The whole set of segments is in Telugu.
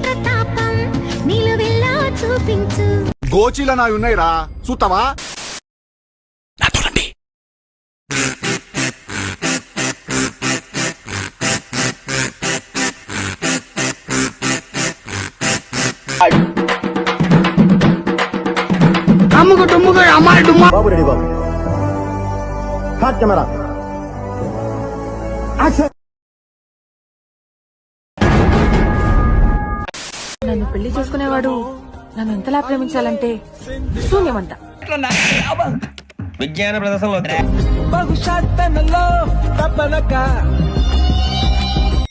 ప్రతాపం నిలువెల్లా చూపించు. గోచీల నా ఉన్నాయిరా చూస్తావా? బాబు రెడీ బాబు. హాట్ కెమెరా యాక్షన్. నన్ను పెళ్లి చేసుకునేవాడు నన్ను ఎంతలా ప్రేమించాలంటే శూన్యమంట. విజ్ఞాన ప్రదర్శనలో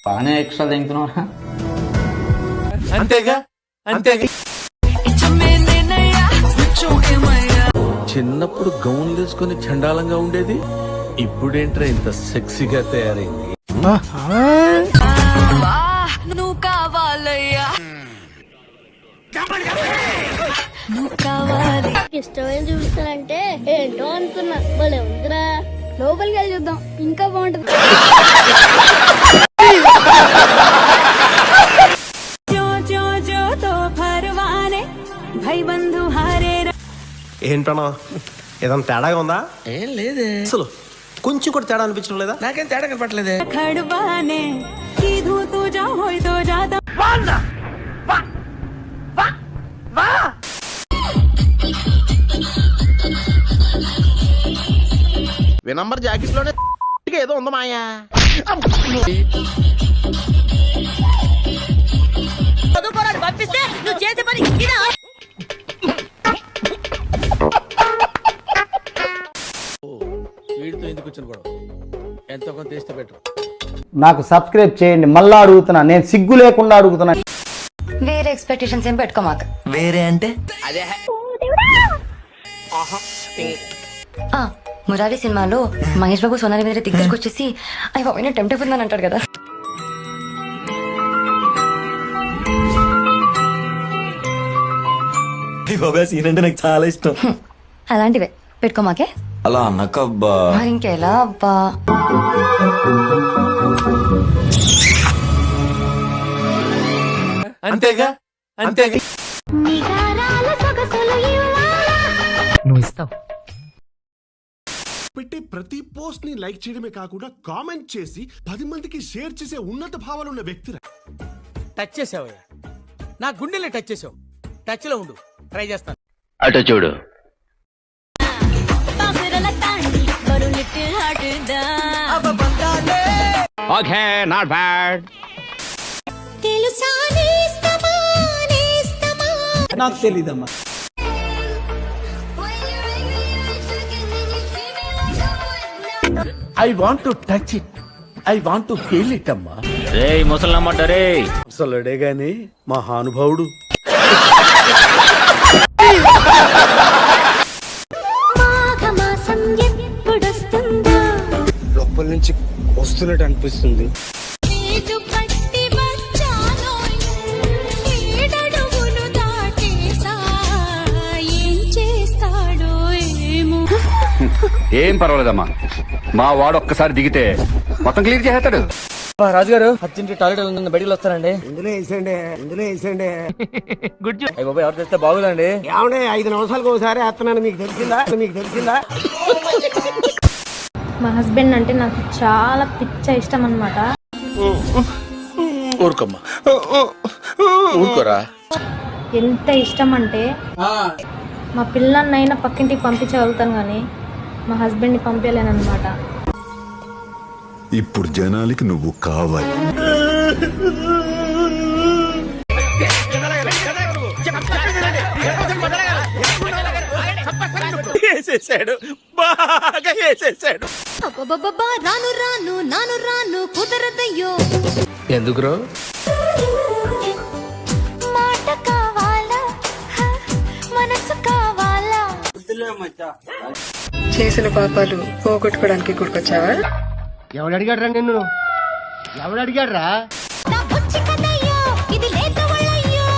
బాగానే ఎక్స్ట్రా తింటున్నారా? అంతేగా అంతేగా. చిన్నప్పుడు గౌన్ వేసుకుని చండాలంగా ఉండేది, ఇప్పుడేంట్రా ఇంత సెక్సీగా తయారైంది. నువ్వు కావాలయ్యా, నువ్వు కావాలి. ఇష్టమైన చూపిస్తానంటే ఏంటో అనుకున్నా. భలే ఉందిరా, లోపలికి వెళ్ళి చూద్దాం ఇంకా బాగుంటుంది. ఏంటన్నా ఏదన్నా తేడాగా ఉందా? ఏం లేదే, అసలు కొంచెం కూడా తేడా అనిపించడం లేదా? నాకేం తేడా కనపట్లేదే. వినంబర్ జాకెట్ లోనే ఏదో ఉందా మాయా? పంపిస్తే నువ్వు చేసే పని వీడితో ఎందుకు వచ్చిన గొడవ? ఎంతో కొంత తీస్తే బెటర్. నాకు సబ్స్క్రైబ్ చేయండి. మళ్ళా అడుగుతున్నా, నేను సిగ్గు లేకుండా అడుగుతున్నా. వేరే ఎక్స్పెక్టేషన్స్ ఏం పెట్టుకోమాక. వేరే అంటే అదే మురారి సినిమాలో మహేష్ బాబు సోనాలి మీద దగ్గరకు వచ్చేసి అవి బాబు టెంప్ట్ అయిపోతుందని అంటాడు కదా. సీన్ అంటే నాకు చాలా ఇష్టం. అలాంటివే పెట్టుకోమాకే. అలా అన్నకబ్బా. మరి ఇంకెలా అబ్బా? అంతేగా అంతేగా. నువ్వు ఇస్తావు. పెట్టే ప్రతి పోస్ట్ ని లైక్ చేయడమే కాకుండా కామెంట్ చేసి 10 మందికి షేర్ చేసే ఉన్నత భావాలున్న వ్యక్తి. టచ్ చేసావయ్యా, నా గుండెల్ని టచ్ చేసావు. టచ్ లో ఉండు, ట్రై చేస్తాను. అటు చూడు. Okay, not bad. నాకు తెలీదమ్మా. I want to touch it, I want to feel it అమ్మా. రేయ్ ముసలమ్మంట రే. అసలుడే గాని మహానుభావుడు. లోపల నుంచి వస్తున్నట్టు అనిపిస్తుంది. ఏం పర్వాలేదమ్మా, మా వాడు ఒక్కసారి దిగితే మొత్తం క్లియర్ చేస్తాడు. రాజుగారు అర్జెంట్ టాయిలెట్ ఉంది, బయటికి వస్తానండి. ఇందులో వేసేయండి. గుడ్ బాబు, ఎవరు తెస్తే బాగుందండి. ఏమంటే 5 నిమిషాలకు ఒకసారి వేస్తున్నాను, మీకు తెలిసిందా? మా హస్బెండ్ అంటే నాకు చాలా పిచ్చ ఇష్టం అన్నమాట. ఊరుకోమ్మా, ఊరుకోరా. ఎంత ఇష్టం అంటే మా పిల్లన్నైనా పక్కింటికి పంపించగలుగుతాను కానీ మా హస్బెండ్ని పంపించలేనమాట. ఇప్పుడు జనాలకి నువ్వు కావాలి. వేసేసాడు, బాగా వేసేసాడు. రాను కుదరదయ్యో. ఎందుకురో? మాట కావాలా, మనసు కావాలా. చేసిన పాపాలు పోగొట్టుకోవడానికి గుర్కొచ్చావా? ఎవడు అడిగాడ్రా నిన్ను? ఇది లేతవళయ్యో.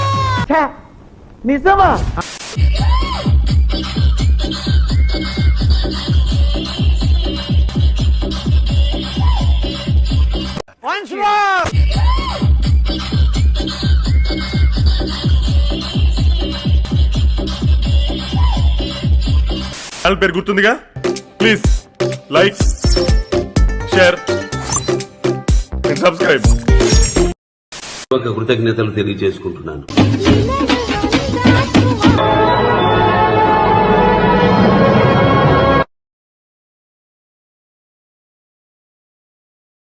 నిజమా? Once more! ఛానల్ పేరు గుర్తుందిగా, please like, share and subscribe. కృతజ్ఞతలు తెలియజేసుకుంటున్నాను.